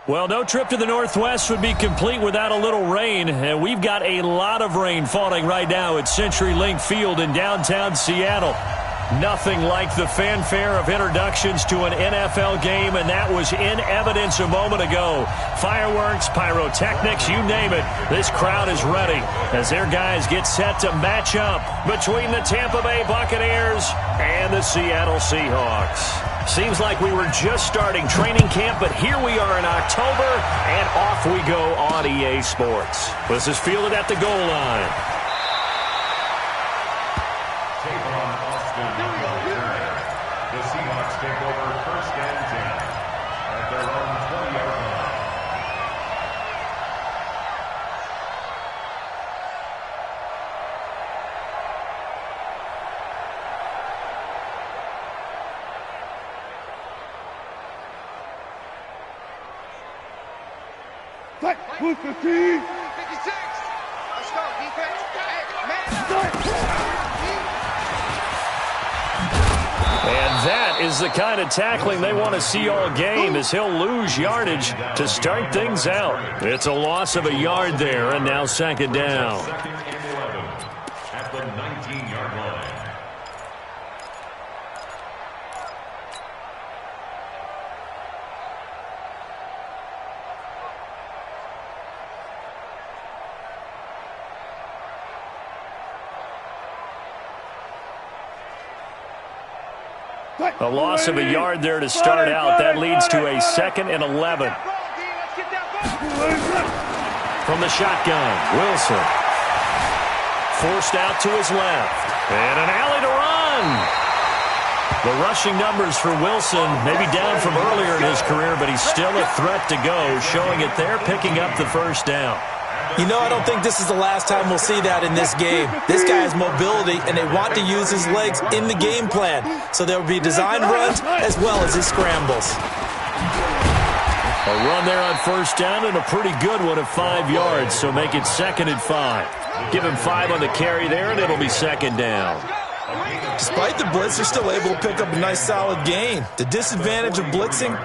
Well, no trip to the Northwest would be complete without a little rain, and we've got a lot of rain falling right now at CenturyLink Field in downtown Seattle. Nothing like the fanfare of introductions to an NFL game, and that was in evidence a moment ago. Fireworks, pyrotechnics, you name it. This crowd is ready as their guys get set to match up between the Tampa Bay Buccaneers and the Seattle Seahawks. Seems like we were just starting training camp, but here we are in October, and off we go on EA Sports. This is fielded at the goal line. The Seahawks take over first and 10 at their own 20-yard line. Who's the team? 56. Let's go, defense. Hey, man. And that is the kind of tackling they want to see all game, as he'll lose yardage to start things out. It's a loss of a yard there, and now second down. Second and 11 at the 19-yard line. A loss of a yard there to start out. That leads to a second and 11. From the shotgun, Wilson. Forced out to his left. And an alley to run. The rushing numbers for Wilson maybe down from earlier in his career, but he's still a threat to go, showing it there, picking up the first down. You know, I don't think this is the last time we'll see that in this game. This guy has mobility, and they want to use his legs in the game plan. So there will be designed runs as well as his scrambles. A run there on first down, and a pretty good one at 5 yards, so make it second and 5. Give him 5 on the carry there, and it'll be second down. Despite the blitz, they're still able to pick up a nice solid gain. The disadvantage of blitzing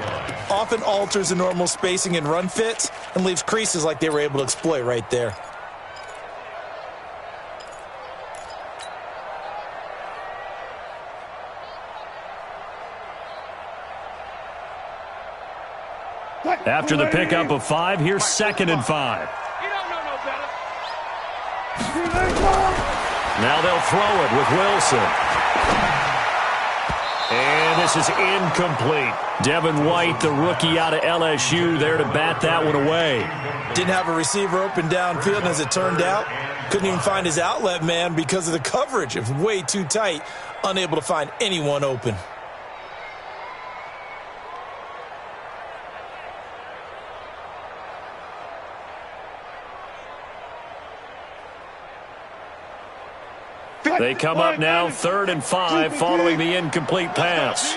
often alters the normal spacing and run fits and leaves creases like they were able to exploit right there. After the pickup of 5, here's second and 5. Now they'll throw it with Wilson. And this is incomplete. Devin White, the rookie out of LSU, there to bat that one away. Didn't have a receiver open downfield, and as it turned out, couldn't even find his outlet man because of the coverage. It was way too tight, unable to find anyone open. They come up now, third and 5, following the incomplete pass.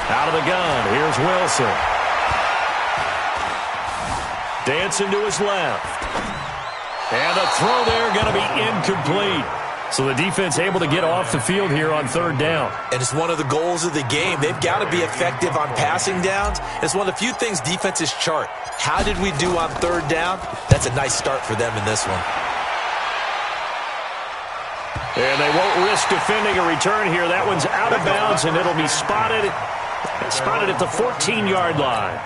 Out of the gun, here's Wilson. Dancing to his left. And a throw there going to be incomplete. So the defense able to get off the field here on third down. And it's one of the goals of the game. They've got to be effective on passing downs. It's one of the few things defenses chart. How did we do on third down? That's a nice start for them in this one. And they won't risk defending a return here. That one's out of bounds, and it'll be spotted at the 14-yard line.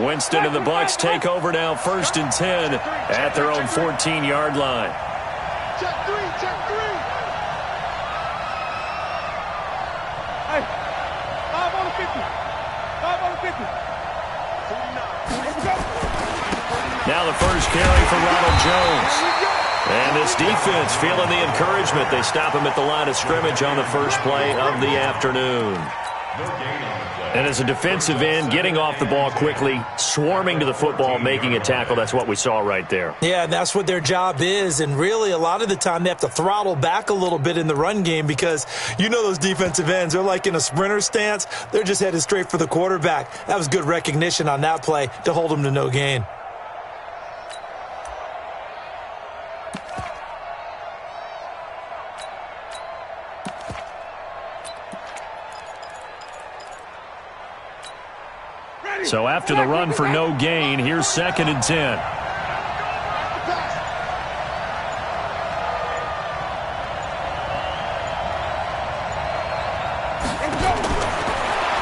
Winston and the Bucs take over now, first and 10 at their own 14-yard line. Check three, check three. Hey, 5 on the 50. 5 on the 50. 49. Now the first carry for Ronald Jones. And this defense feeling the encouragement. They stop him at the line of scrimmage on the first play of the afternoon. No gain on the play. And as a defensive end, getting off the ball quickly, swarming to the football, making a tackle, that's what we saw right there. Yeah, and that's what their job is. And really, a lot of the time, they have to throttle back a little bit in the run game because you know those defensive ends, they're like in a sprinter stance. They're just headed straight for the quarterback. That was good recognition on that play to hold them to no gain. So after the run for no gain, here's 2nd and 10.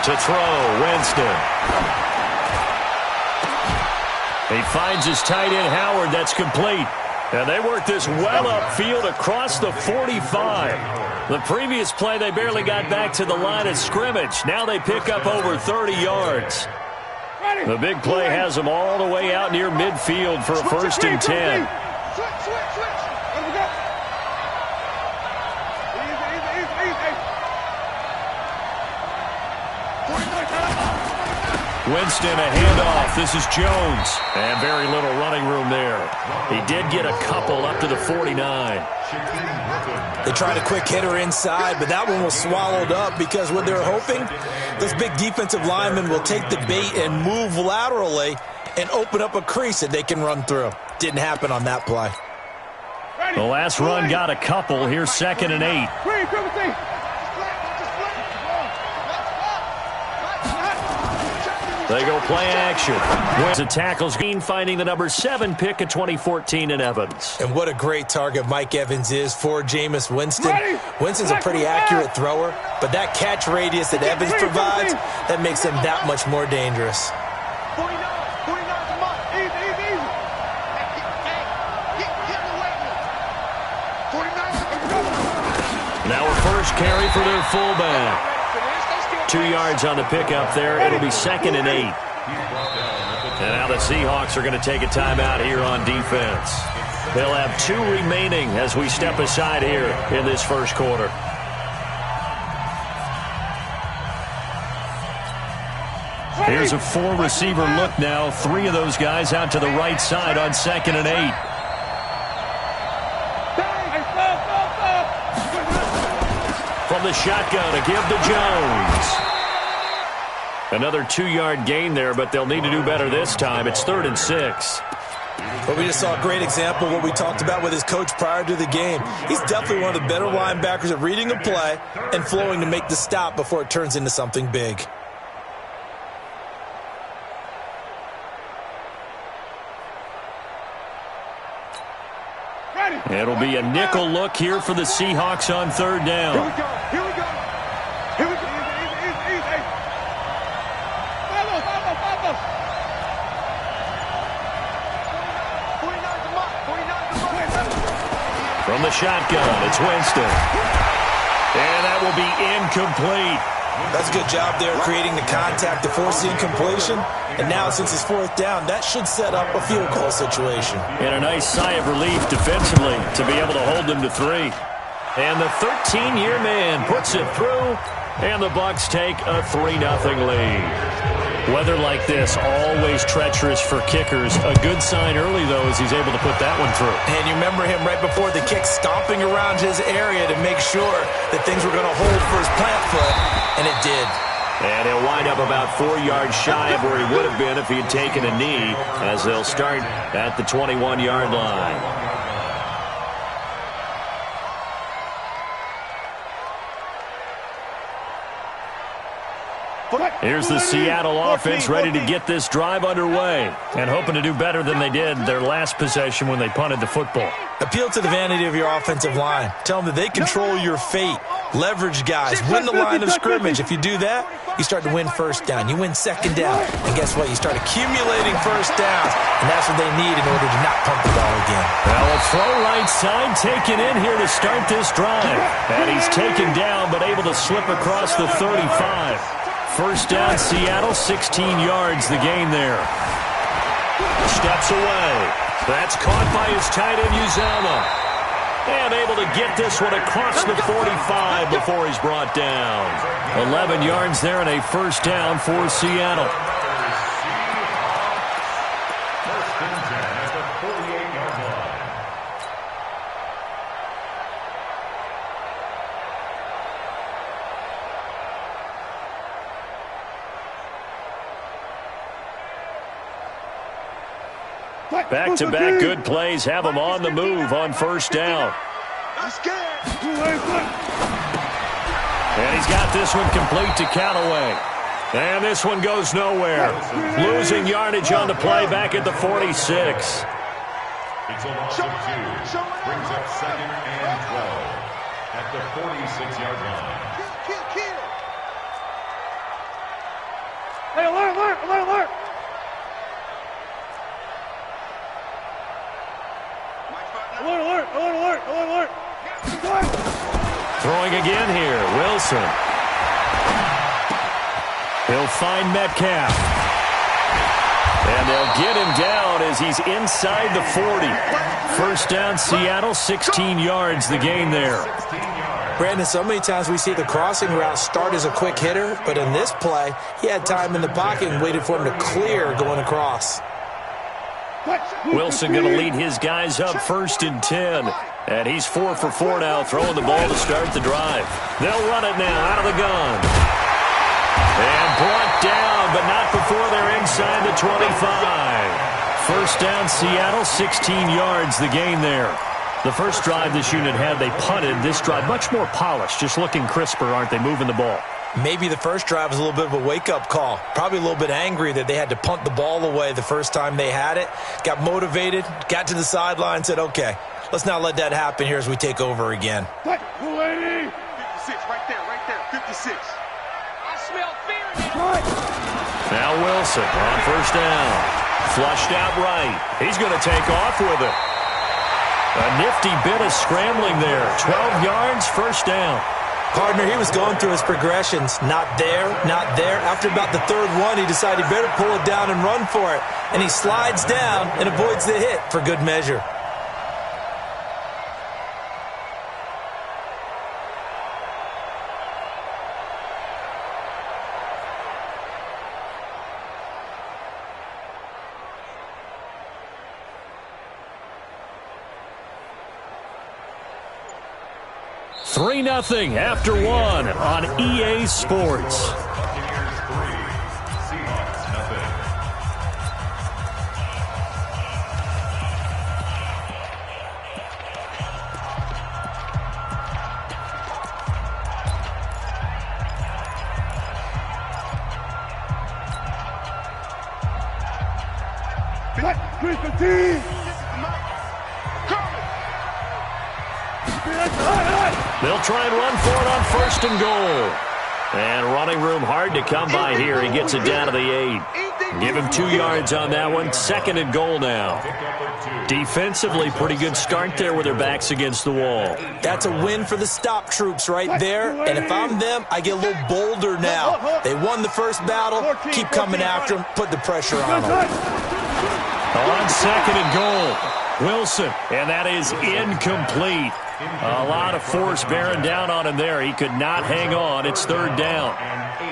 To throw, Winston. He finds his tight end, Howard. That's complete. And they work this well upfield across the 45. The previous play, they barely got back to the line of scrimmage. Now they pick up over 30 yards. The big play has them all the way out near midfield for a 1st and 10. Winston, a handoff. This is Jones. And very little running room there. He did get a couple up to the 49. They tried a quick hitter inside, but that one was swallowed up because what they're hoping, those big defensive linemen will take the bait and move laterally and open up a crease that they can run through. Didn't happen on that play. The last run got a couple. Here's 2nd and 8. They go play action. Wins a tackles, finding the number 7 pick of 2014 in Evans. And what a great target Mike Evans is for Jameis Winston. Winston's a pretty accurate thrower, but that catch radius that Evans provides, that makes him that much more dangerous. Now a first carry for their fullback. 2 yards on the pickup there. It'll be 2nd and 8. And now the Seahawks are going to take a timeout here on defense. They'll have 2 remaining as we step aside here in this first quarter. Here's a 4-receiver look now. 3 of those guys out to the right side on 2nd and 8. From the shotgun, a give to Jones. Another 2-yard gain there, but they'll need to do better this time. It's 3rd and 6. But we just saw a great example of what we talked about with his coach prior to the game. He's definitely one of the better linebackers at reading a play and flowing to make the stop before it turns into something big. It'll be a nickel look here for the Seahawks on 3rd down. Here we go. Here we go. Here we go. Easy. Follow. 49 From the shotgun, it's Winston. And that will be incomplete. That's a good job there creating the contact to force the incompletion. And now since it's 4th down, that should set up a field goal situation. And a nice sigh of relief defensively to be able to hold them to 3. And the 13-year man puts it through, and the Bucs take a 3-0 lead. Weather like this, always treacherous for kickers. A good sign early, though, as he's able to put that one through. And you remember him right before the kick stomping around his area to make sure that things were going to hold for his plant foot, and it did. And he'll wind up about 4 yards shy of where he would have been if he had taken a knee, as they'll start at the 21-yard line. Here's the Seattle offense ready to get this drive underway and hoping to do better than they did their last possession when they punted the football. Appeal to the vanity of your offensive line. Tell them that they control your fate. Leverage guys. Win the line of scrimmage. If you do that, you start to win 1st down. You win 2nd down. And guess what? You start accumulating 1st downs. And that's what they need in order to not pump the ball again. Well, a throw right side taken in here to start this drive. And he's taken down but able to slip across the 35. 1st down, Seattle, 16 yards the gain there. Steps away. That's caught by his tight end, Uzama. And able to get this one across the 45 before he's brought down. 11 yards there and a first down for Seattle. First and 10 at the 48-yard line. Back-to-back good plays have him on the move on first down. And he's got this one complete to Callaway. And this one goes nowhere. Losing yardage on the play back at the 46. It's a loss of 2. Brings up 2nd and 12 at the 46-yard line. Hey, alert! Alert! Throwing again here, Wilson. He'll find Metcalf. And they'll get him down as he's inside the 40. First down, Seattle, 16 yards the gain there. Brandon, so many times we see the crossing route start as a quick hitter, but in this play, he had time in the pocket and waited for him to clear going across. Wilson going to lead his guys up 1st and 10. And he's 4 for 4 now, throwing the ball to start the drive. They'll run it now out of the gun. And brought down, but not before they're inside the 25. First down, Seattle, 16 yards the gain there. The first drive this unit had, they punted. This drive, much more polished, just looking crisper, aren't they, moving the ball? Maybe the first drive was a little bit of a wake-up call. Probably a little bit angry that they had to punt the ball away the first time they had it. Got motivated, got to the sideline, said, okay, let's not let that happen here as we take over again. 56, right there, 56. I smell fear now. Now Wilson on first down. Flushed out right. He's going to take off with it. A nifty bit of scrambling there. 12 yards, first down. Partner, he was going through his progressions. Not there, not there. After about the third one, he decided he better pull it down and run for it. And he slides down and avoids the hit for good measure. Three 3-0 after one on EA Sports. Buccaneers 3, Seahawks nothing. They'll try and run for it on first and goal. And running room hard to come by here. He gets it down to the 8. Give him 2 yards on that one. 2nd and goal now. Defensively, pretty good start there with their backs against the wall. That's a win for the stop troops right there. And if I'm them, I get a little bolder now. They won the first battle. Keep coming after them. Put the pressure on them. On 2nd and goal, Wilson. And that is incomplete. A lot of force bearing down on him there. He could not hang on. It's 3rd down.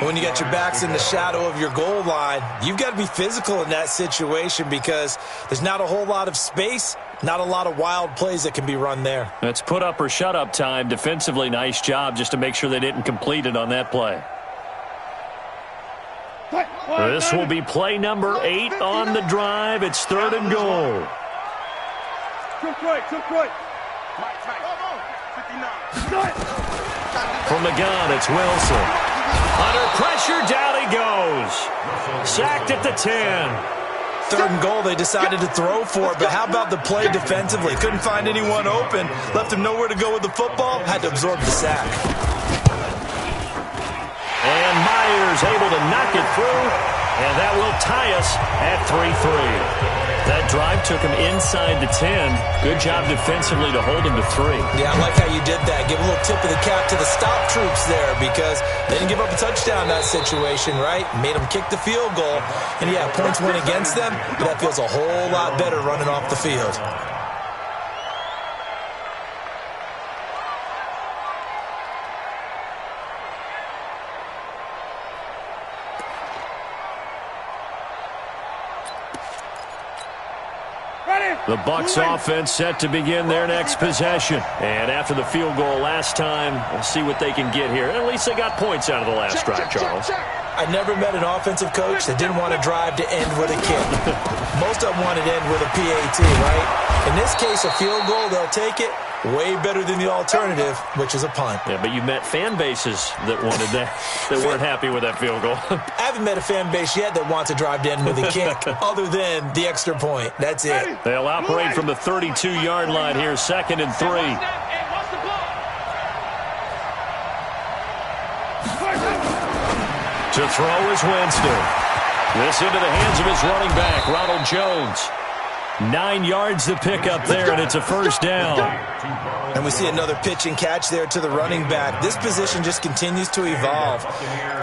When you got your backs in the shadow of your goal line, you've got to be physical in that situation because there's not a whole lot of space, not a lot of wild plays that can be run there. That's put up or shut up time. Defensively, nice job just to make sure they didn't complete it on that play. This will be play number 8 on the drive. It's 3rd and goal. Took right. From the gun, it's Wilson. Under pressure, down he goes. Sacked at the 10. 3rd and goal, they decided to throw for it, but how about the play defensively? Couldn't find anyone open, left him nowhere to go with the football, had to absorb the sack. And Myers able to knock it through, and that will tie us at 3-3. That drive took him inside the 10. Good job defensively to hold him to 3. Yeah, I like how you did that. Give a little tip of the cap to the stop troops there because they didn't give up a touchdown in that situation, right? Made them kick the field goal. And, yeah, points went against them, but that feels a whole lot better running off the field. The Bucs offense set to begin their next possession. And after the field goal last time, we'll see what they can get here. At least they got points out of the last drive, Charles. I never met an offensive coach that didn't want to drive to end with a kick. Most of them wanted to end with a PAT, right? In this case, a field goal, they'll take it. Way better than the alternative, which is a punt. Yeah, but you met fan bases that wanted that, that weren't happy with that field goal. I haven't met a fan base yet that wants to drive to end with a kick, other than the extra point. That's it. They'll operate from the 32-yard line here, 2nd and 3. To throw is Winston. This into the hands of his running back, Ronald Jones. 9 yards to pick up there, and it's a first down. And we see another pitch and catch there to the running back. This position just continues to evolve.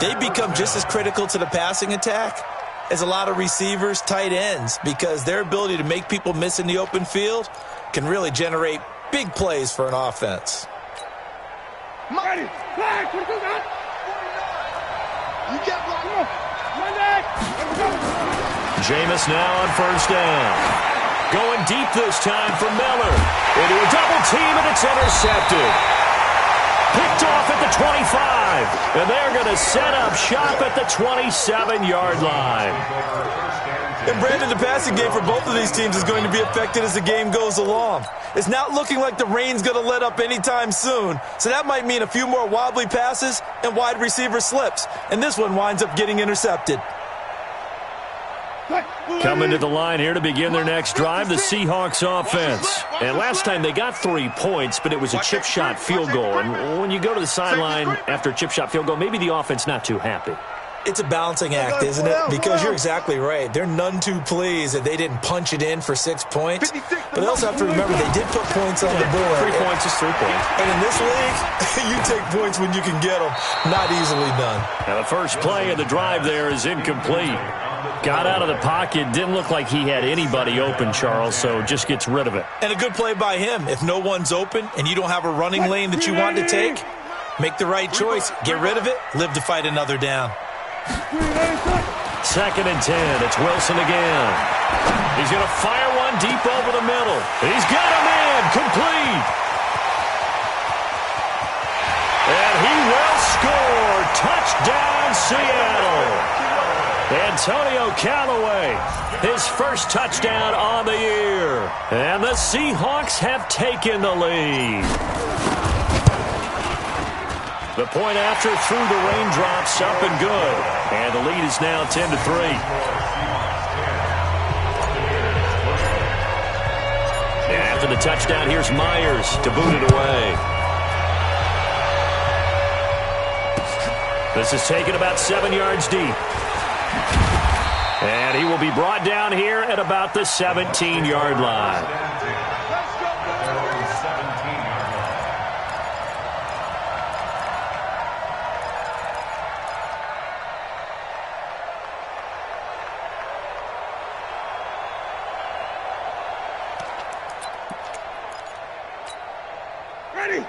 They become just as critical to the passing attack as a lot of receivers, tight ends, because their ability to make people miss in the open field can really generate big plays for an offense. Jameis now on first down. Going deep this time for Miller. Into a double team, and it's intercepted. Picked off at the 25. And they're going to set up shop at the 27-yard line. And Brandon, the passing game for both of these teams is going to be affected as the game goes along. It's not looking like the rain's going to let up anytime soon. So that might mean a few more wobbly passes and wide receiver slips. And this one winds up getting intercepted. Coming to the line here to begin their next drive, the Seahawks offense. And last time they got 3 points, but it was a chip shot field goal. And when you go to the sideline after a chip shot field goal, maybe the offense not too happy. It's a balancing act, isn't it? Because you're exactly right. They're none too pleased that they didn't punch it in for 6 points. But they also have to remember they did put points on the board. 3 points is 3 points. And in this league, you take points when you can get them. Not easily done. Now the first play of the drive there is incomplete. Got out of the pocket. Didn't look like he had anybody open, Charles, so just gets rid of it. And a good play by him. If no one's open and you don't have a running lane that you want to take, make the right choice. Get rid of it. Live to fight another down. 2nd and 10. It's Wilson again. He's going to fire one deep over the middle. He's got a man complete. And he will score. Touchdown, Seattle. Antonio Callaway, his first touchdown on the year. And the Seahawks have taken the lead. The point after through the raindrops, up and good. And the lead is now 10-3. And after the touchdown, here's Myers to boot it away. This is taken about 7 yards deep. And he will be brought down here at about the 17-yard line.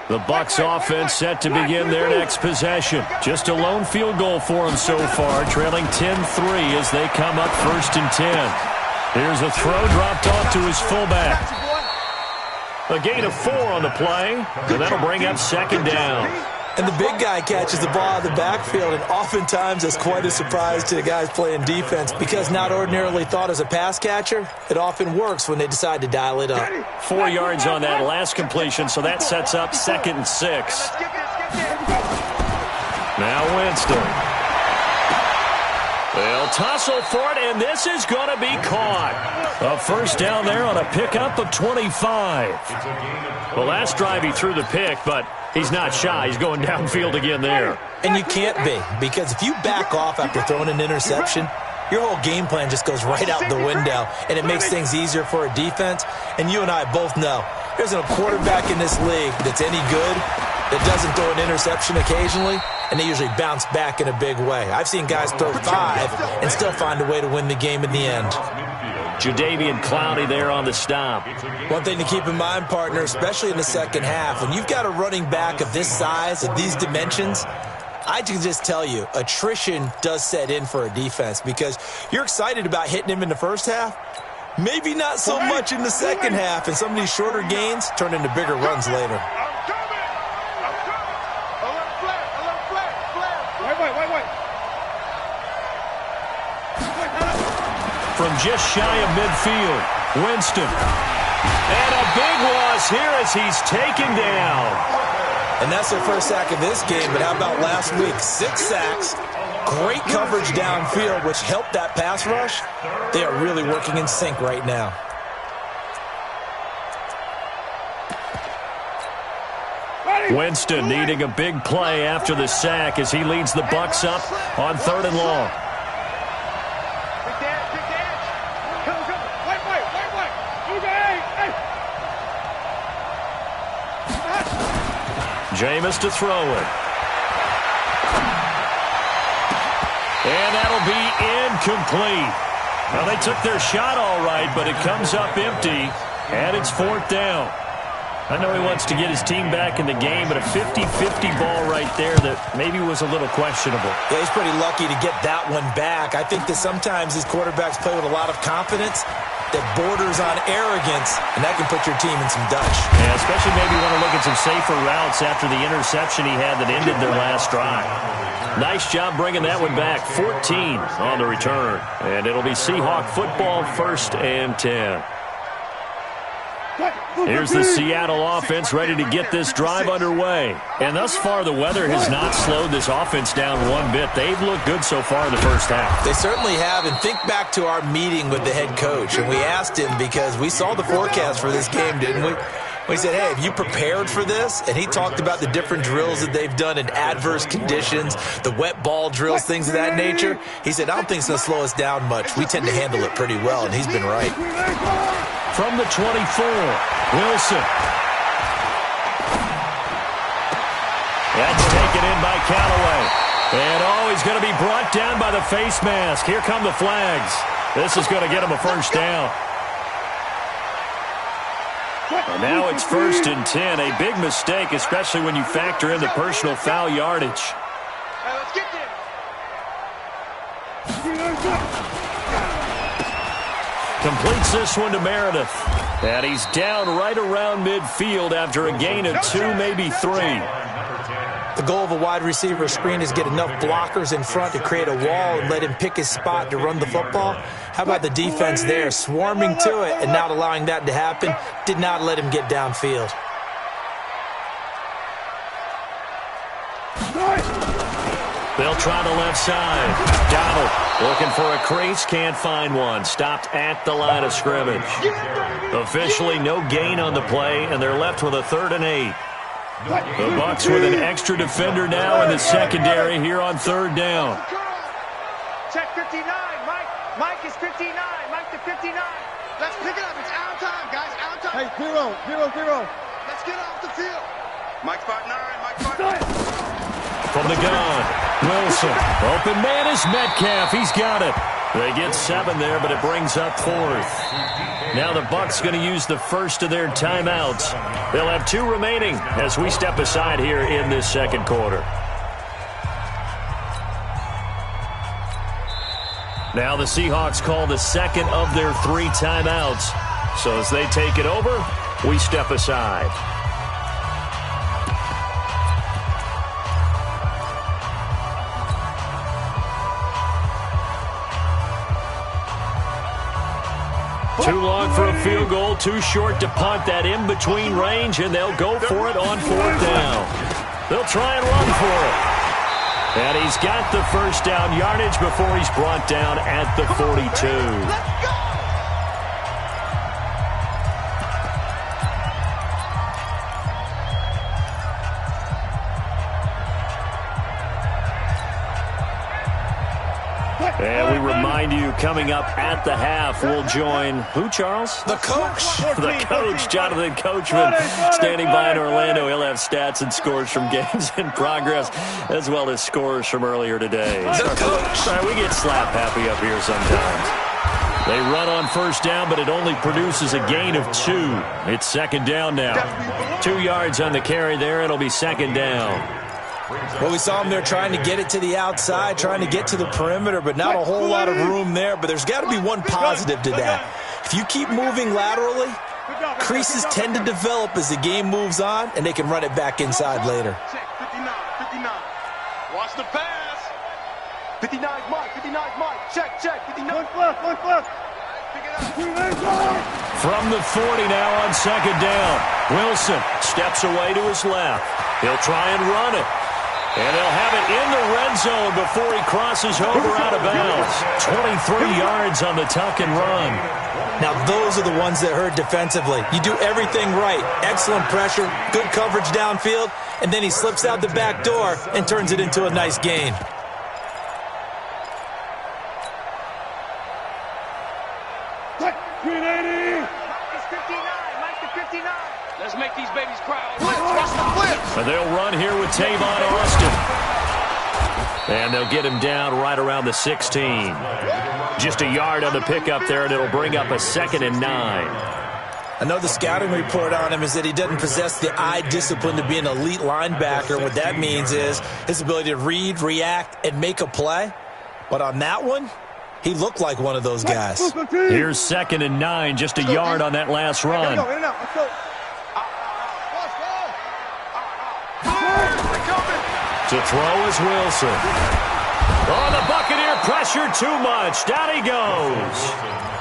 The Bucs offense set to begin their next possession. Just a lone field goal for them so far, trailing 10-3 as they come up 1st and 10. Here's a throw dropped off to his fullback. A gain of 4 on the play, and that'll bring up 2nd down. And the big guy catches the ball out of the backfield, and oftentimes that's quite a surprise to the guys playing defense because not ordinarily thought as a pass catcher, it often works when they decide to dial it up. 4 yards on that last completion, so that sets up 2nd and 6. Now Winston. They'll tussle for it, and this is going to be caught. A first down there on a pickup of 25. Well, last drive he threw the pick, but he's not shy. He's going downfield again there. And you can't be, because if you back off after throwing an interception, your whole game plan just goes right out the window, and it makes things easier for a defense. And you and I both know there's a quarterback in this league that's any good that doesn't throw an interception occasionally, and they usually bounce back in a big way. I've seen guys throw 5 and still find a way to win the game in the end. Jadeveon Clowney there on the stop. One thing to keep in mind, partner, especially in the second half, when you've got a running back of this size, of these dimensions, I can just tell you, attrition does set in for a defense because you're excited about hitting him in the first half, Maybe not so much in the second half, and some of these shorter gains turn into bigger runs later. I'm coming. A little flat. Wait. From just shy of midfield, Winston. And a big loss here as he's taken down. And that's their first sack of this game, but how about last week? 6 sacks, great coverage downfield, which helped that pass rush. They are really working in sync right now. Winston needing a big play after the sack as he leads the Bucs up on 3rd and long. Big dance. Come. Wait. Jameis to throw it. And that'll be incomplete. Well, they took their shot all right, but it comes up empty, and it's 4th down. I know he wants to get his team back in the game, but a 50-50 ball right there that maybe was a little questionable. Yeah, he's pretty lucky to get that one back. I think that sometimes these quarterbacks play with a lot of confidence that borders on arrogance, and that can put your team in some dutch. Yeah, especially maybe want to look at some safer routes after the interception he had that ended their last drive. Nice job bringing that one back. 14 on the return. And it'll be Seahawk football, 1st and 10. Here's the Seattle offense ready to get this drive underway. And thus far, the weather has not slowed this offense down one bit. They've looked good so far in the first half. They certainly have. And think back to our meeting with the head coach. And we asked him, because we saw the forecast for this game, didn't we? We said, hey, have you prepared for this? And he talked about the different drills that they've done in adverse conditions, the wet ball drills, things of that nature. He said, I don't think it's going to slow us down much. We tend to handle it pretty well, and he's been right. From the 24, Wilson. That's taken in by Callaway. And, he's going to be brought down by the face mask. Here come the flags. This is going to get him a first down. And now it's 1st and 10. A big mistake, especially when you factor in the personal foul yardage. Hey, let's get there. Completes this one to Meredith. And he's down right around midfield after a gain of 2, maybe 3. The goal of a wide receiver screen is get enough blockers in front to create a wall and let him pick his spot to run the football. How about the defense there, swarming to it and not allowing that to happen? Did not let him get downfield. They'll try the left side. Donald looking for a crease, can't find one. Stopped at the line of scrimmage. Officially no gain on the play, and they're left with a 3rd and 8. The Bucs with an extra defender now in the secondary here on 3rd down. Check 59. Mike is 59. Mike to 59. Let's pick it up. It's out time, guys. Out time. Hey, 0. Let's get off the field. Mike 5'9". From the gun, Wilson. Open man is Metcalf. He's got it. They get 7 there, but it brings up 4th. Now the Bucs going to use the first of their timeouts. They'll have 2 remaining as we step aside here in this second quarter. Now the Seahawks call the second of their 3 timeouts. So as they take it over, we step aside. Too long for a field goal, too short to punt that in-between range, and they'll go for it on 4th down. They'll try and run for it. And he's got the first down yardage before he's brought down at the 42. Let's go! And we remind you, coming up at the half, we'll join who, Charles? The coach. The coach, Jonathan Coachman, standing by in Orlando. He'll have stats and scores from games in progress, as well as scores from earlier today. The coach. Sorry, we get slap happy up here sometimes. They run on first down, but it only produces a gain of 2. It's 2nd down now. 2 yards on the carry there. It'll be 2nd down. Well, we saw them there trying to get it to the outside, trying to get to the perimeter, but not a whole lot of room there. But there's got to be one positive to that. If you keep moving laterally, creases tend to develop as the game moves on, and they can run it back inside later. Check, 59, 59. Watch the pass. 59 Mike, 59 Mike. Check, 59. One flip. Pick it up. From the 40 now on second down. Wilson steps away to his left. He'll try and run it. And they'll have it in the red zone before he crosses over out of bounds. 23 yards on the tuck and run. Now, those are the ones that hurt defensively. You do everything right. Excellent pressure, good coverage downfield, and then he slips out the back door and turns it into a nice gain. Let's make these babies cry. Watch the flips. And they'll run here with Tavon Austin. And they'll get him down right around the 16. Just a yard on the pickup there, and it'll bring up a 2nd and 9. I know the scouting report on him is that he doesn't possess the eye discipline to be an elite linebacker. What that means is his ability to read, react, and make a play. But on that one, he looked like one of those guys. Here's 2nd and 9, just a yard on that last run. To throw is Wilson. Oh, the Buccaneer pressure too much. Down he goes.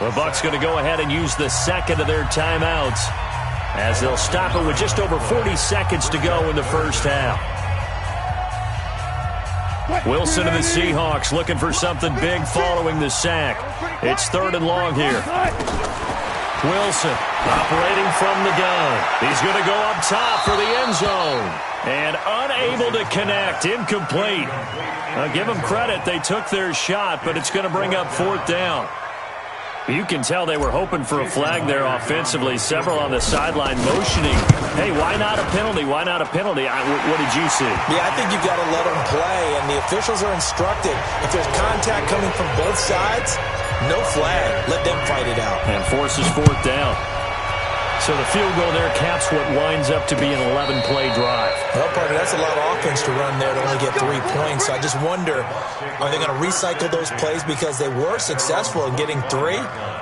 The Bucs going to go ahead and use the second of their timeouts as they'll stop it with just over 40 seconds to go in the first half. Wilson and the Seahawks looking for something big following the sack. It's 3rd and long here. Wilson operating from the gun. He's going to go up top for the end zone. And unable to connect. Incomplete. I'll give them credit. They took their shot, but it's going to bring up 4th down. You can tell they were hoping for a flag there offensively. Several on the sideline motioning. Hey, why not a penalty? Why not a penalty? What did you see? Yeah, I think you've got to let them play, and the officials are instructed. If there's contact coming from both sides, no flag. Let them fight it out. And forces 4th down. So the field goal there caps what winds up to be an 11-play drive. Well, partner, that's a lot of offense to run there to only get 3 points. So I just wonder, are they going to recycle those plays because they were successful in getting 3?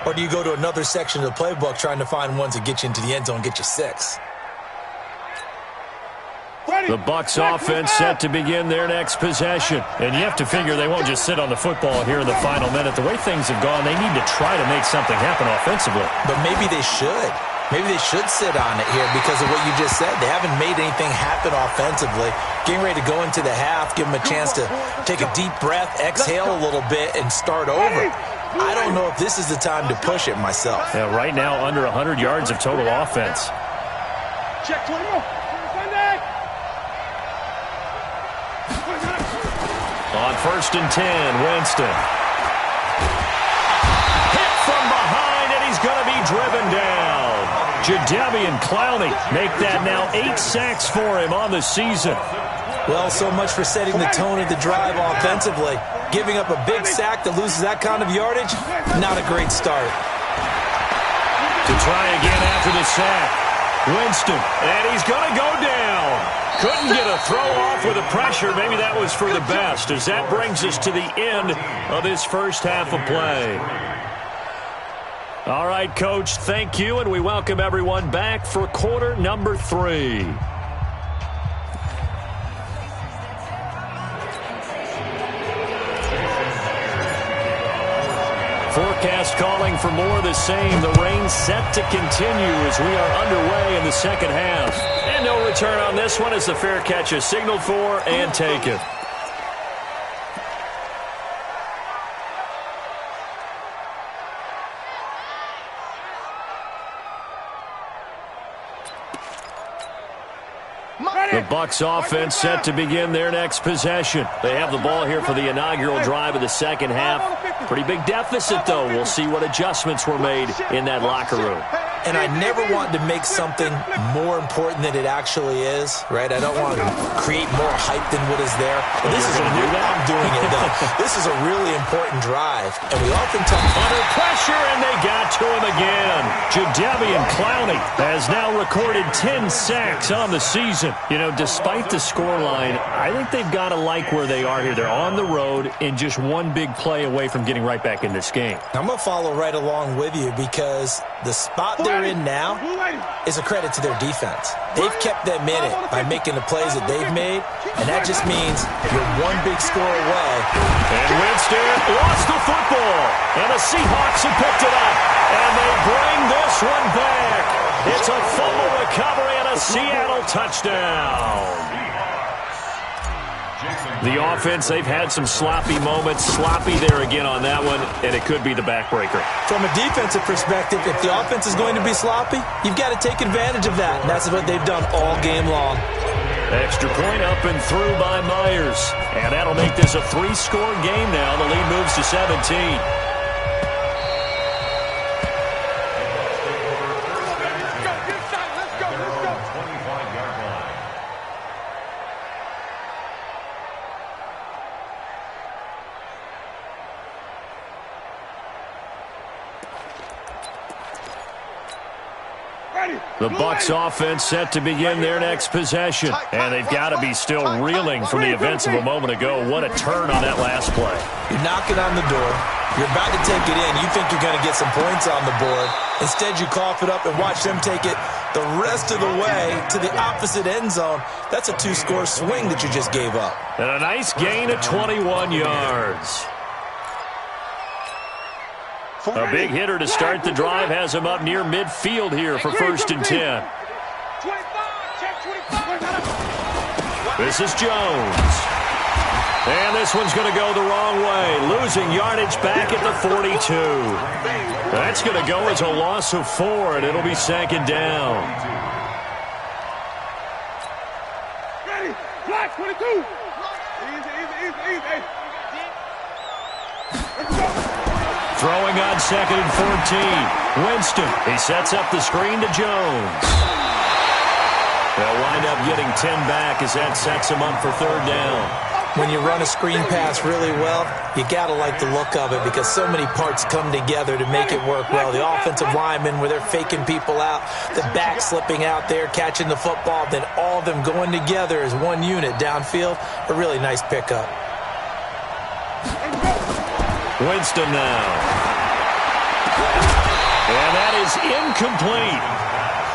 Or do you go to another section of the playbook trying to find ones that get you into the end zone and get you 6? The Bucs offense set to begin their next possession. And you have to figure they won't just sit on the football here in the final minute. The way things have gone, they need to try to make something happen offensively. But maybe they should. Maybe they should sit on it here because of what you just said. They haven't made anything happen offensively. Getting ready to go into the half, give them a chance to take a deep breath, exhale a little bit, and start over. I don't know if this is the time to push it myself. Yeah, right now, under 100 yards of total offense. Check 20. On 1st and 10, Winston. Hit from behind, and he's going to be driven down. Jadeveon Clowney make that now 8 sacks for him on the season. Well, so much for setting the tone of the drive offensively. Giving up a big sack that loses that kind of yardage, not a great start. To try again after the sack. Winston, and he's going to go down. Couldn't get a throw off with the pressure. Maybe that was for the best, as that brings us to the end of this first half of play. All right, Coach, thank you, and we welcome everyone back for quarter number 3. Forecast calling for more of the same. The rain set to continue as we are underway in the second half. And no return on this one as the fair catch is signaled for and taken. The Bucs offense set to begin their next possession. They have the ball here for the inaugural drive of the second half. Pretty big deficit, though. We'll see what adjustments were made in that locker room. and I never want to make something more important than it actually is, right? I don't want to create more hype than what is there. But this is I'm doing it, though. This is a really important drive, and we often talk under pressure, and they got to him again. Jadeveon Clowney has now recorded 10 sacks on the season. You know, despite the scoreline, I think they've got to like where they are here. They're on the road and just one big play away from getting right back in this game. I'm going to follow right along with you because the spot they're in now is a credit to their defense. They've kept them in it by making the plays that they've made, and that just means you're one big score away. And Winston lost the football, and the Seahawks have picked it up, and they bring this one back. It's a fumble recovery and a Seattle touchdown. The offense, they've had some sloppy moments. Sloppy there again on that one, and it could be the backbreaker. From a defensive perspective, if the offense is going to be sloppy, you've got to take advantage of that, and that's what they've done all game long. Extra point up and through by Myers, and that'll make this a 3-score game now. The lead moves to 17. The Bucs offense set to begin their next possession. And they've got to be still reeling from the events of a moment ago. What a turn on that last play. You're knocking on the door. You're about to take it in. You think you're going to get some points on the board. Instead, you cough it up and watch them take it the rest of the way to the opposite end zone. That's a 2-score swing that you just gave up. And a nice gain of 21 yards. A big hitter to start the drive has him up near midfield here for 1st and 10. This is Jones. And this one's going to go the wrong way. Losing yardage back at the 42. That's going to go as a loss of 4, and it'll be 2nd down. Ready, flag 22. Easy. Let's go. Throwing on 2nd and 14. Winston. He sets up the screen to Jones. They'll wind up getting 10 back as that sets him up for 3rd down. When you run a screen pass really well, you got to like the look of it because so many parts come together to make it work well. The offensive linemen where they're faking people out, the back slipping out there, catching the football, then all of them going together as one unit downfield. A really nice pickup. Winston now. And that is incomplete.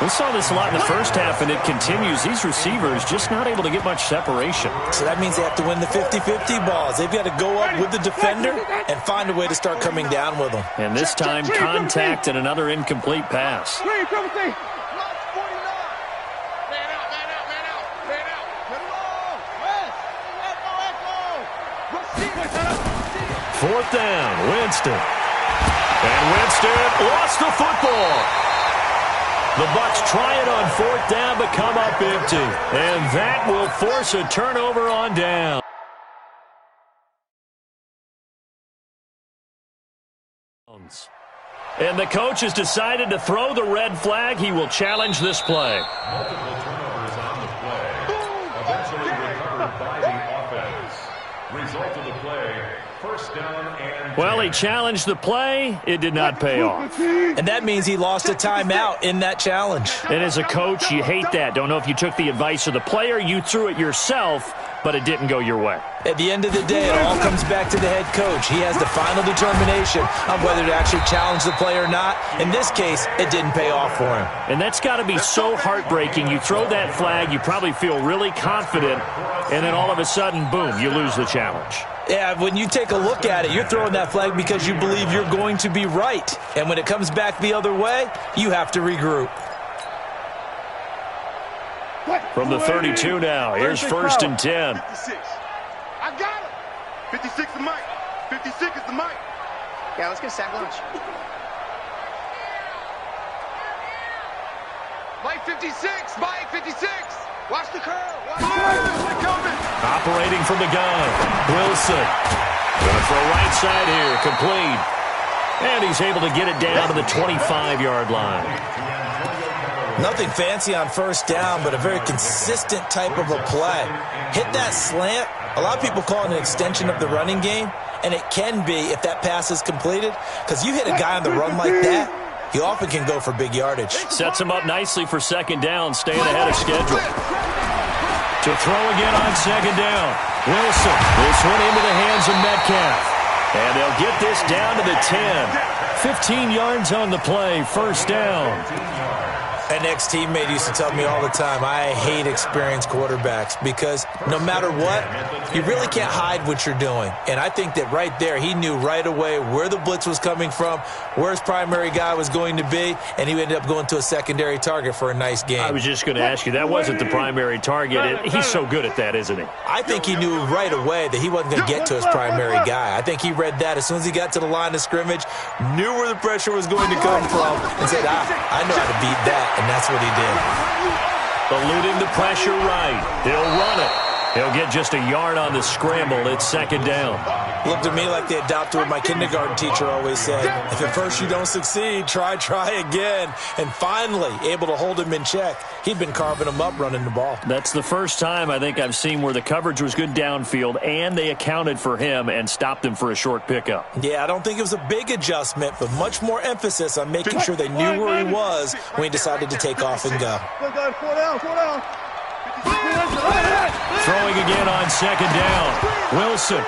We saw this a lot in the first half, and it continues. These receivers just not able to get much separation. So that means they have to win the 50-50 balls. They've got to go up with the defender and find a way to start coming down with them. And this time, contact and another incomplete pass. 4th down, Winston. And Winston lost the football. The Bucs try it on 4th down, but come up empty. And that will force a turnover on down. And the coach has decided to throw the red flag. He will challenge this play. Multiple turnovers on the play. Eventually recovered by the offense. Result of the play, 1st down and 10. Well, he challenged the play. It did not pay off. And that means he lost a timeout in that challenge. And as a coach, you hate that. Don't know if you took the advice of the player. You threw it yourself, but it didn't go your way. At the end of the day, it all comes back to the head coach. He has the final determination on whether to actually challenge the play or not. In this case, it didn't pay off for him. And that's got to be so heartbreaking. You throw that flag, you probably feel really confident, and then all of a sudden, boom, you lose the challenge. Yeah, when you take a look at it, you're throwing that flag because you believe you're going to be right. And when it comes back the other way, you have to regroup. From the 32 now, here's 1st and 10. 56. I got it. 56 is Mike. 56 is the Mike. Yeah, let's get sack lunch. Mike 56. Mike 56. Watch the curl. Operating from the gun. Wilson. Going to throw right side here. Complete. And he's able to get it down to the 25-yard line. Nothing fancy on first down, but a very consistent type of a play. Hit that slant. A lot of people call it an extension of the running game, and it can be if that pass is completed, because you hit a guy on the run like that, he often can go for big yardage. Sets him up nicely for second down, staying ahead of schedule. To throw again on second down. Wilson, this one into the hands of Metcalf. And they'll get this down to the 10. 15 yards on the play, first down. An ex-teammate used to tell me all the time, I hate experienced quarterbacks because no matter what, you really can't hide what you're doing. And I think that right there, he knew right away where the blitz was coming from, where his primary guy was going to be, and he ended up going to a secondary target for a nice game. I was just going to ask you, that wasn't the primary target. He's so good at that, isn't he? I think he knew right away that he wasn't going to get to his primary guy. I think he read that as soon as he got to the line of scrimmage, knew where the pressure was going to come from, and said, I know how to beat that. And that's what he did. Eluding the pressure right. He'll run it. He'll get just a yard on the scramble. It's second down. Looked to me like they adopted what my kindergarten teacher always said. If at first you don't succeed, try again. And finally, able to hold him in check. He'd been carving him up running the ball. That's the first time I think I've seen where the coverage was good downfield and they accounted for him and stopped him for a short pickup. Yeah, I don't think it was a big adjustment, but much more emphasis on making sure they knew where he was when he decided to take off and go. Throwing again on second down. Wilson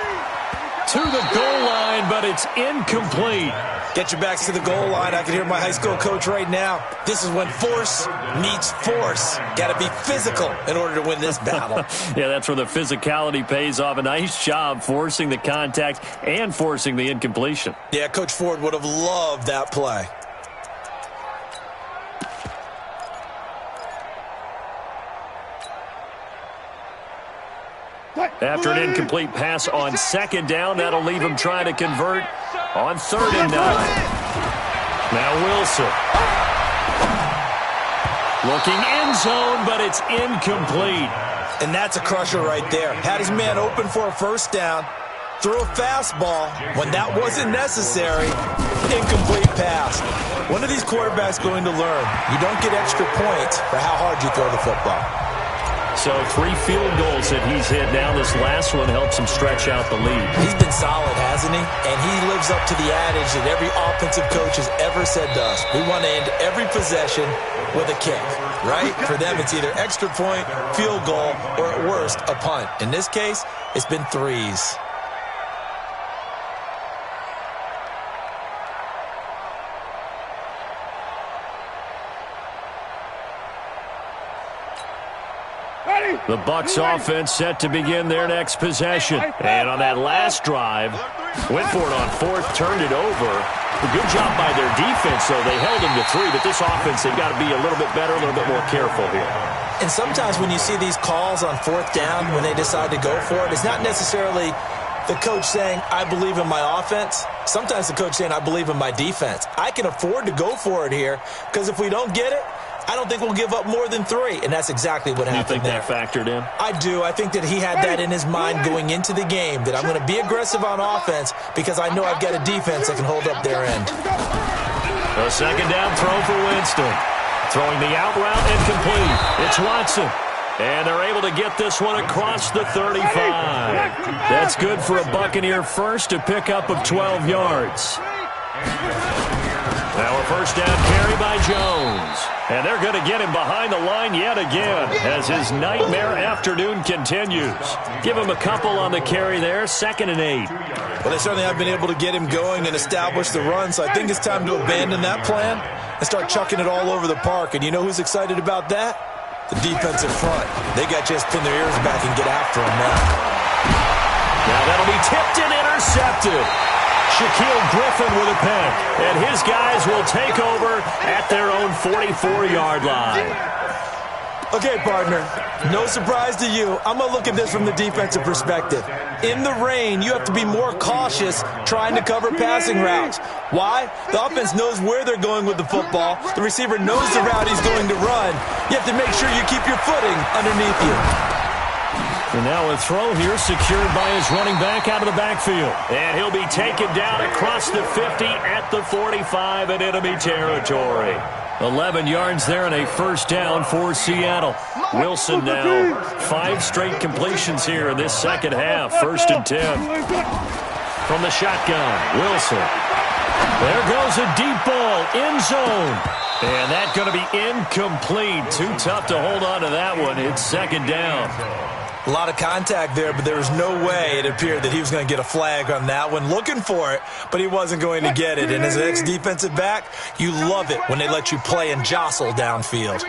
to the goal line, but it's incomplete. Get your backs to the goal line. I can hear my high school coach right now. This is when force meets force. Got to be physical in order to win this battle. Yeah, that's where the physicality pays off. A nice job forcing the contact and forcing the incompletion. Yeah, Coach Ford would have loved that play. After an incomplete pass on second down, that'll leave him trying to convert on 3rd and 9. Now Wilson. Looking end zone, but it's incomplete. And that's a crusher right there. Had his man open for a first down, threw a fastball when that wasn't necessary, incomplete pass. When are these quarterbacks going to learn? You don't get extra points for how hard you throw the football. So 3 field goals that he's hit. Now this last one helps him stretch out the lead. He's been solid, hasn't he? And he lives up to the adage that every offensive coach has ever said to us. We want to end every possession with a kick, right? For them, it's either extra point, field goal, or at worst, a punt. In this case, it's been 3s. The Bucs offense set to begin their next possession. And on that last drive, went for it on 4th, turned it over. A good job by their defense, though. They held them to 3, but this offense, they've got to be a little bit better, a little bit more careful here. And sometimes when you see these calls on 4th down, when they decide to go for it, it's not necessarily the coach saying, I believe in my offense. Sometimes the coach saying, I believe in my defense. I can afford to go for it here, because if we don't get it, I don't think we'll give up more than 3, and that's exactly what happened there. You think that factored in? I do. I think that he had that in his mind going into the game, that I'm going to be aggressive on offense because I know I've got a defense that can hold up their end. A second down throw for Winston. Throwing the out route incomplete. It's Watson. And they're able to get this one across the 35. That's good for a Buccaneer first, a pickup of 12 yards. Now a first down carry by Jones. And they're going to get him behind the line yet again as his nightmare afternoon continues. Give him a couple on the carry there, 2nd and 8. Well, they certainly have been able to get him going and establish the run, so I think it's time to abandon that plan and start chucking it all over the park. And you know who's excited about that? The defensive front. They got to just pin their ears back and get after him now. Now that'll be tipped and intercepted. Shaquille Griffin with a pick, and his guys will take over at their own 44-yard line. Okay, partner, no surprise to you. I'm going to look at this from the defensive perspective. In the rain, you have to be more cautious trying to cover passing routes. Why? The offense knows where they're going with the football. The receiver knows the route he's going to run. You have to make sure you keep your footing underneath you. And now a throw here secured by his running back out of the backfield. And he'll be taken down across the 50 at the 45 in enemy territory. 11 yards there and a first down for Seattle. Wilson now 5 straight completions here in this second half. 1st and 10. From the shotgun, Wilson. There goes a deep ball, end zone. And that's going to be incomplete. Too tough to hold on to that one. It's 2nd down. A lot of contact there, but there was no way it appeared that he was going to get a flag on that one. Looking for it, but he wasn't going to get it. And as an ex-defensive back, you love it when they let you play and jostle downfield.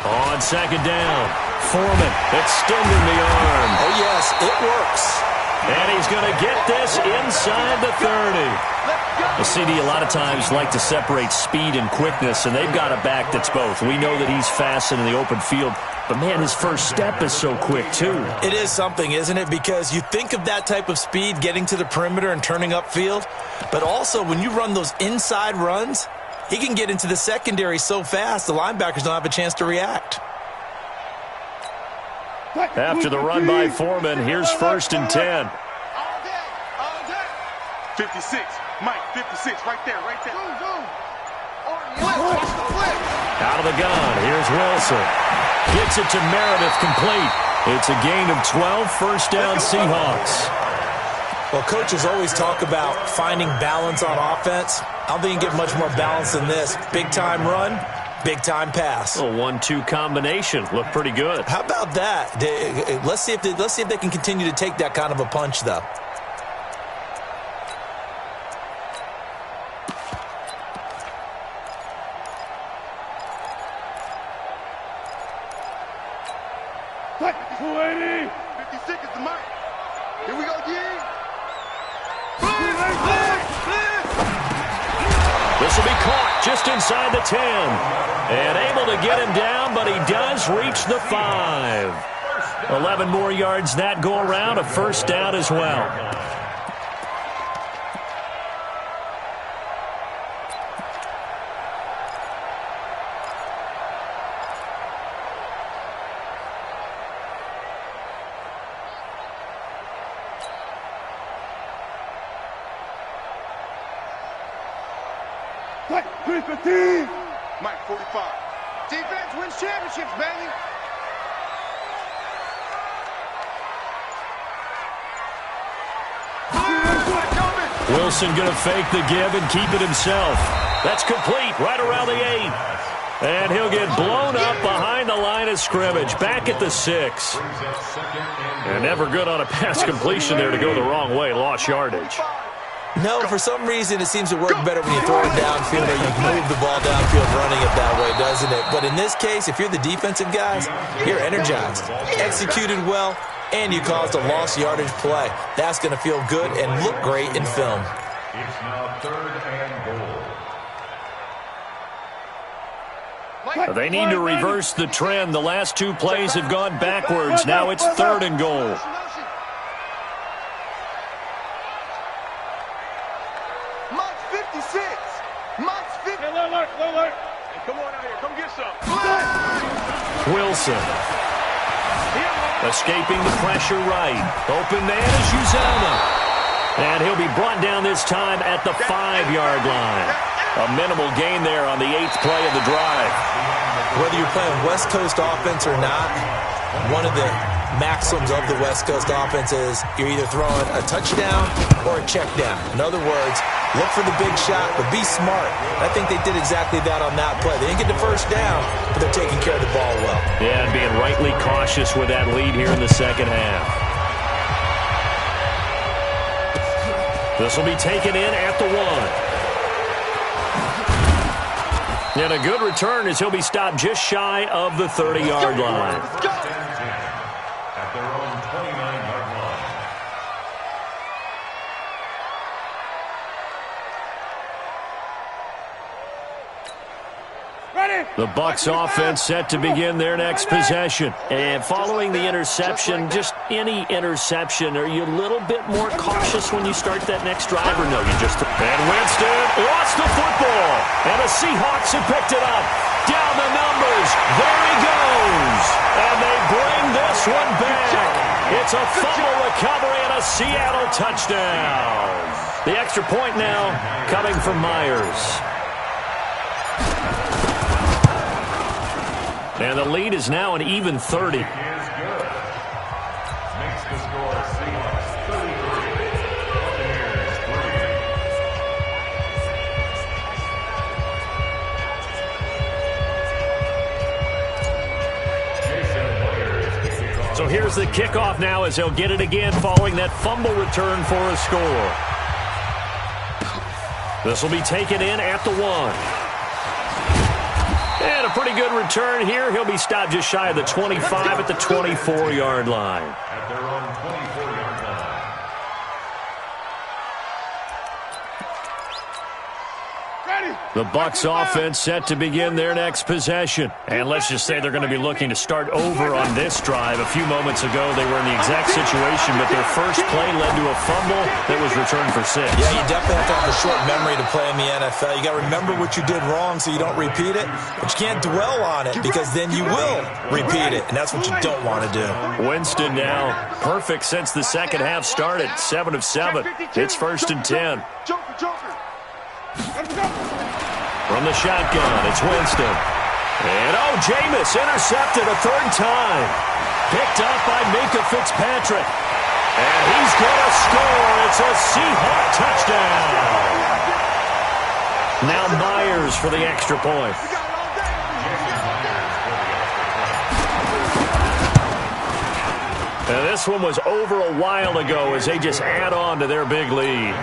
On 2nd down, Foreman extending the arm. Oh, yes, it works. And he's going to get this inside the 30. The CD a lot of times like to separate speed and quickness, and they've got a back that's both. We know that he's fast in the open field, but, man, his first step is so quick, too. It is something, isn't it? Because you think of that type of speed getting to the perimeter and turning upfield, but also when you run those inside runs, he can get into the secondary so fast the linebackers don't have a chance to react. After the run by Foreman, here's 1st and 10. 56. Mike, 56. Right there, right there. Out of the gun, here's Wilson. Gets it to Meredith, complete. It's a gain of 12, 1st down Seahawks. Well, coaches always talk about finding balance on offense. I don't think you can get much more balance than this. Big-time run, big-time pass. A 1-2 combination. Looked pretty good. How about that? Let's see if they can continue to take that kind of a punch, though. What? 280. 56 is the mark. Here we go, D. This will be caught just inside the 10. And able to get him down, but he does reach the 5. 11 more yards that go around, a 1st down as well. Mike, 315. Mike, 45. Defense wins championships, baby. Wilson going to fake the give and keep it himself. That's complete right around the 8. And he'll get blown up behind the line of scrimmage. Back at the 6. And never good on a pass completion there to go the wrong way. Lost yardage. No, for some reason it seems to work better when you throw it downfield or you move the ball downfield running it that way, doesn't it? But in this case, if you're the defensive guys, you're energized, executed well, and you caused a lost yardage play. That's going to feel good and look great in film. It's now 3rd and goal. They need to reverse the trend. The last 2 plays have gone backwards. Now it's 3rd and goal. Come on out here. Come get some. Wilson. Escaping the pressure right. Open man is Uzama. And he'll be brought down this time at the 5-yard line. A minimal gain there on the 8th play of the drive. Whether you're playing West Coast offense or not, one of the maxims of the West Coast offense is you're either throwing a touchdown or a check down. In other words, look for the big shot, but be smart. I think they did exactly that on that play. They didn't get the first down, but they're taking care of the ball well. Yeah, and being rightly cautious with that lead here in the second half. This will be taken in at the 1. And a good return as he'll be stopped just shy of the 30-yard line. At their own 29-yard line. The Bucs offense set to begin their next possession. And following the interception, just any interception, are you a little bit more cautious when you start that next drive, or no? You just... And Winston lost the football. And the Seahawks have picked it up. Down the numbers. There he goes. And they bring this one back. It's a fumble recovery and a Seattle touchdown. The extra point now coming from Myers. And the lead is now an even 30. Is good. Makes the score Seahawks 33. Buccaneers 3. So here's the kickoff now as he'll get it again following that fumble return for a score. This will be taken in at the 1. And a pretty good return here. He'll be stopped just shy of the 25 at the 24-yard line. At their own 24-yard line. The Bucs offense set to begin their next possession. And let's just say they're going to be looking to start over on this drive. A few moments ago, they were in the exact situation, but their first play led to a fumble that was returned for 6. Yeah, you definitely have to have a short memory to play in the NFL. You got to remember what you did wrong so you don't repeat it, but you can't dwell on it because then you will repeat it, and that's what you don't want to do. Winston now perfect since the second half started. 7 of 7. It's 1st and 10. From the shotgun, it's Winston. And, Jameis intercepted a third time. Picked up by Minka Fitzpatrick. And he's going to score. It's a Seahawk touchdown. Now Myers for the extra point. And this one was over a while ago as they just add on to their big lead.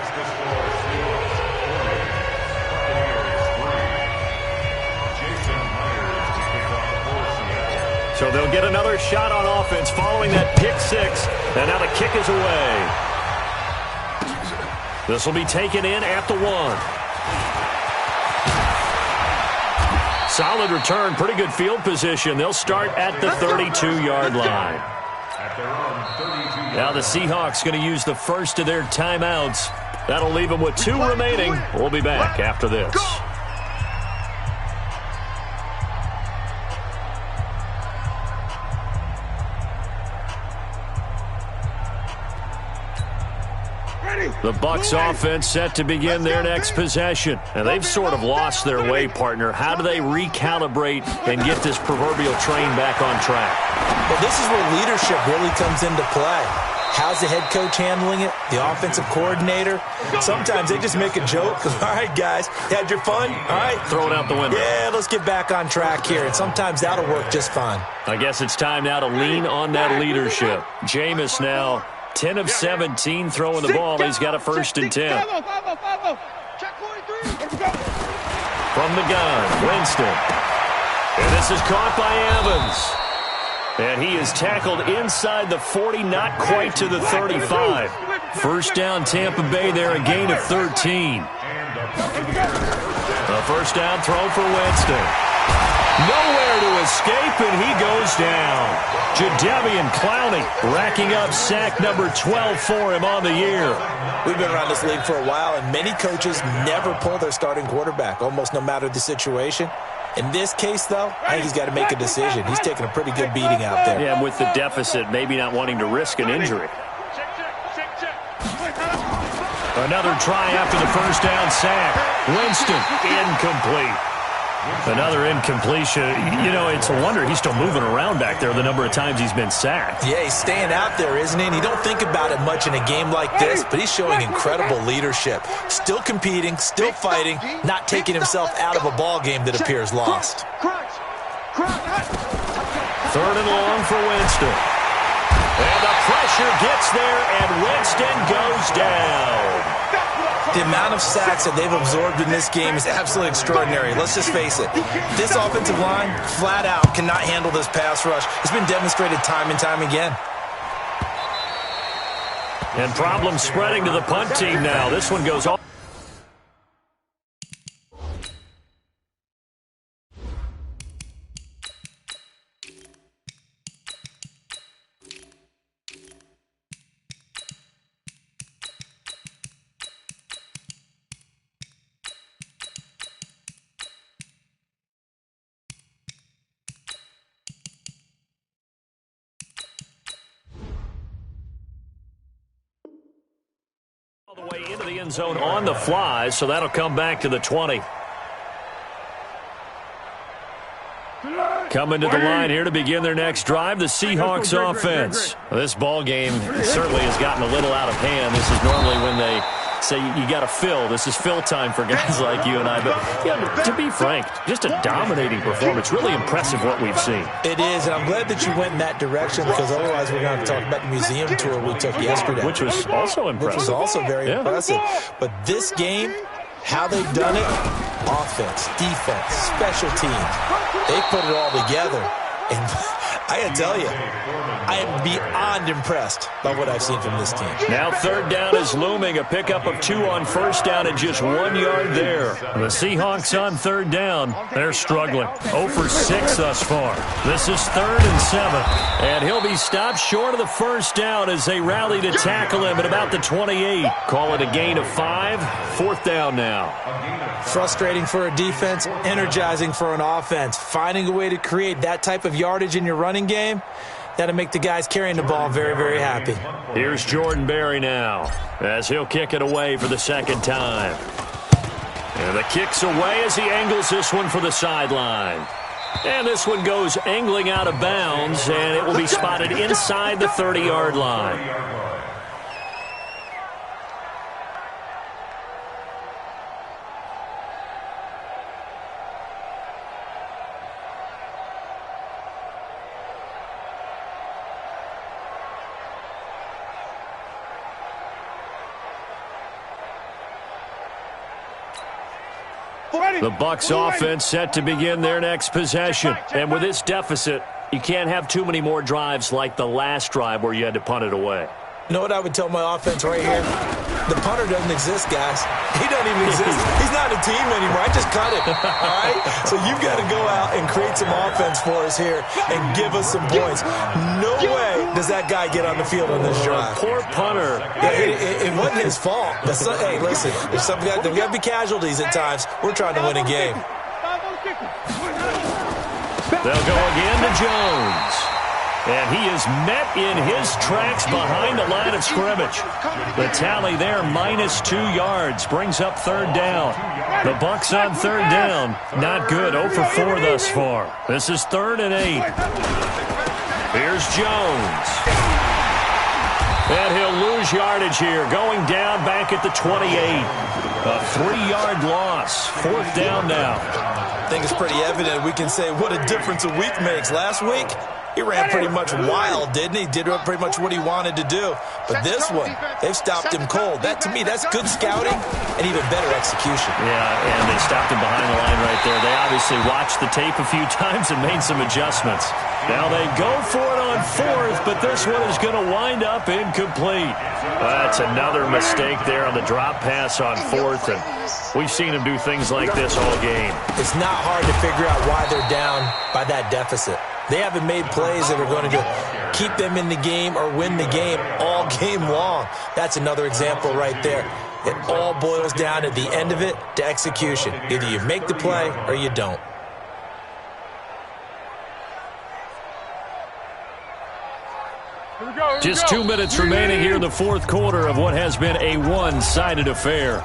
So they'll get another shot on offense following that pick 6. And now the kick is away. This will be taken in at the 1. Solid return, pretty good field position. They'll start at the 32-yard line. Now the Seahawks going to use the first of their timeouts. That'll leave them with 2 remaining. We'll be back after this. The Bucs offense set to begin their next possession. And they've sort of lost their way, partner. How do they recalibrate and get this proverbial train back on track? Well, this is where leadership really comes into play. How's the head coach handling it? The offensive coordinator? Sometimes they just make a joke. All right, guys, you had your fun? All right. Throw it out the window. Yeah, let's get back on track here. And sometimes that'll work just fine. I guess it's time now to lean on that leadership. Jameis now 10 of 17 throwing the ball. He's got a 1st and 10. From the gun, Winston. And this is caught by Evans. And he is tackled inside the 40, not quite to the 35. First down, Tampa Bay there, a gain of 13. The first down throw for Winston. Nowhere to escape, and he goes down. Jadeveon Clowney racking up sack number 12 for him on the year. We've been around this league for a while, and many coaches never pull their starting quarterback, almost no matter the situation. In this case, though, I think he's got to make a decision. He's taking a pretty good beating out there. Yeah, with the deficit, maybe not wanting to risk an injury. Another try after the first down sack. Winston, incomplete. Another incompletion. You know, it's a wonder he's still moving around back there the number of times he's been sacked. Yeah, he's staying out there, isn't he? And you don't think about it much in a game like this, but he's showing incredible leadership. Still competing, still fighting, not taking himself out of a ball game that appears lost. 3rd and long for Winston. And the pressure gets there, and Winston goes down. The amount of sacks that they've absorbed in this game is absolutely extraordinary. Let's just face it. This offensive line, flat out, cannot handle this pass rush. It's been demonstrated time and time again. And problems spreading to the punt team now. This one goes off. All the way into the end zone on the fly, so that'll come back to the 20. Coming to the line here to begin their next drive, the Seahawks offense. This ball game certainly has gotten a little out of hand. This is normally when they say you got to fill. This is fill time for guys like you and I. But yeah, to be frank, just a dominating performance. Really impressive what we've seen. It is, and I'm glad that you went in that direction because otherwise we're going to talk about the museum tour we took yesterday. Which was also impressive. Which was also very impressive. But this game, how they've done it, offense, defense, special teams, they put it all together. And I got to tell you, I am beyond impressed by what I've seen from this team. Now third down is looming. A pickup of 2 on first down and just 1 yard there. The Seahawks on third down. They're struggling. 0 for 6 thus far. This is 3rd and 7. And he'll be stopped short of the first down as they rally to tackle him at about the 28. Call it a gain of 5. 4th down now. Frustrating for a defense, energizing for an offense. Finding a way to create that type of yardage in your running game, that'll make the guys carrying the ball very, very happy. Here's Jordan Berry now as he'll kick it away for the second time. And the kick's away as he angles this one for the sideline. And this one goes angling out of bounds, and it will be spotted inside the 30-yard line. The Bucs offense set to begin their next possession. And with this deficit, you can't have too many more drives like the last drive where you had to punt it away. You know what I would tell my offense right here? The punter doesn't exist, guys. He doesn't even exist. He's not a team anymore. I just cut him, all right? So you've got to go out and create some offense for us here and give us some points. No way does that guy get on the field on this drive. Poor punter. Yeah, it wasn't his fault. But hey, listen, there's got to be casualties at times. We're trying to win a game. They'll go again to Jones. And he is met in his tracks behind the line of scrimmage. The tally there, -2 yards, brings up third down. The Bucs on third down. Not good, 0 for 4 thus far. This is 3rd and 8. Here's Jones. And he'll lose yardage here, going down back at the 28. A 3-yard loss. 4th down now. I think it's pretty evident we can say what a difference a week makes. Last week, he ran pretty much wild, didn't he? Did pretty much what he wanted to do. But this one, they've stopped him cold. That, to me, that's good scouting and even better execution. Yeah, and they stopped him behind the line right there. They obviously watched the tape a few times and made some adjustments. Now they go for it on 4th, but this one is going to wind up incomplete. That's another mistake there on the drop pass on 4th, and we've seen him do things like this all game. It's not hard to figure out why they're down by that deficit. They haven't made plays that are going to keep them in the game or win the game all game long. That's another example right there. It all boils down at the end of it to execution. Either you make the play or you don't. Just 2 minutes remaining here in the 4th quarter of what has been a one-sided affair.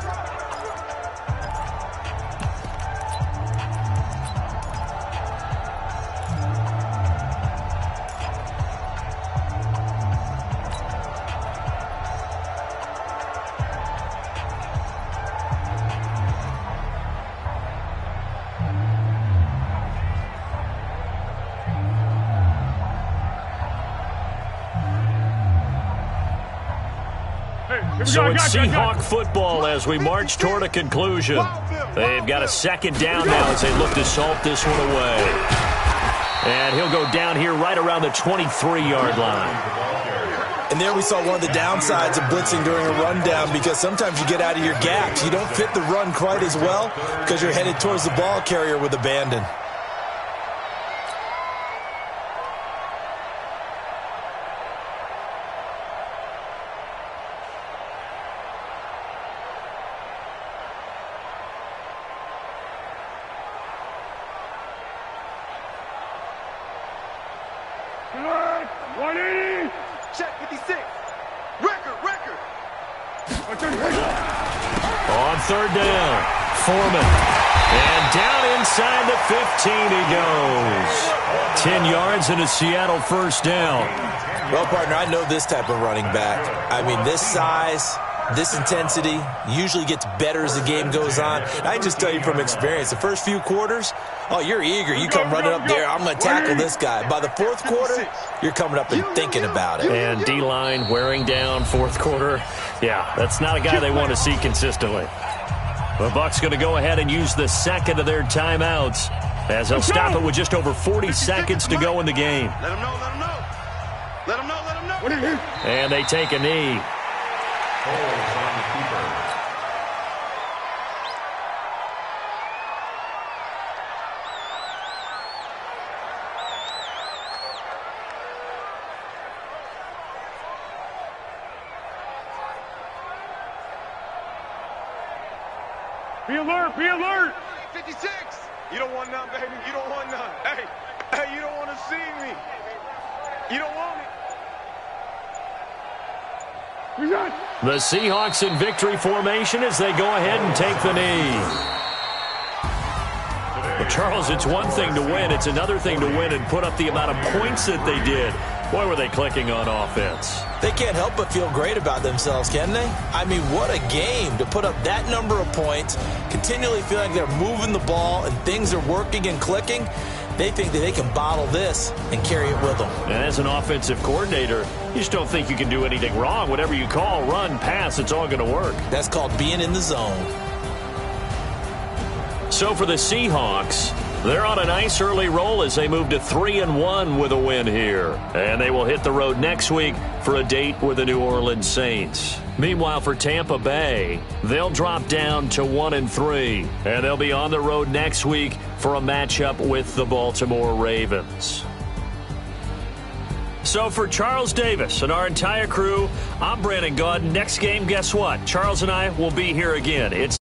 So it's Seahawk football as we march toward a conclusion. They've got a 2nd down now as they look to salt this one away. And he'll go down here right around the 23-yard line. And there we saw one of the downsides of blitzing during a rundown because sometimes you get out of your gaps. You don't fit the run quite as well because you're headed towards the ball carrier with abandon. Check 56. Record. On third down, Foreman. And down inside the 15 he goes. 10 yards and a Seattle first down. Well, partner, I know this type of running back. I mean, this size, this intensity usually gets better as the game goes on. I can just tell you from experience, the first few quarters, oh, you're eager. You come running up there, I'm going to tackle this guy. By the fourth quarter, you're coming up and thinking about it. And D-line wearing down fourth quarter. Yeah, that's not a guy they want to see consistently. The Bucs going to go ahead and use the second of their timeouts as they'll stop it with just over 40 seconds to go in the game. Let him know, let him know. Let him know, let him know. And they take a knee. Holds on the keeper. Be alert, be alert. 56. You don't want none, baby. You don't want none. Hey, you don't want to see me. You don't want it. The Seahawks in victory formation as they go ahead and take the knee. Well, Charles, it's one thing to win. It's another thing to win and put up the amount of points that they did. Boy, were they clicking on offense. They can't help but feel great about themselves, can they? I mean, what a game to put up that number of points, continually feeling they're moving the ball and things are working and clicking. They think that they can bottle this and carry it with them. And as an offensive coordinator, you just don't think you can do anything wrong. Whatever you call, run, pass, it's all going to work. That's called being in the zone. So for the Seahawks, they're on a nice early roll as they move to 3-1 with a win here. And they will hit the road next week for a date with the New Orleans Saints. Meanwhile, for Tampa Bay, they'll drop down to 1-3. And they'll be on the road next week for a matchup with the Baltimore Ravens. So for Charles Davis and our entire crew, I'm Brandon Gaudin. Next game, guess what? Charles and I will be here again. It's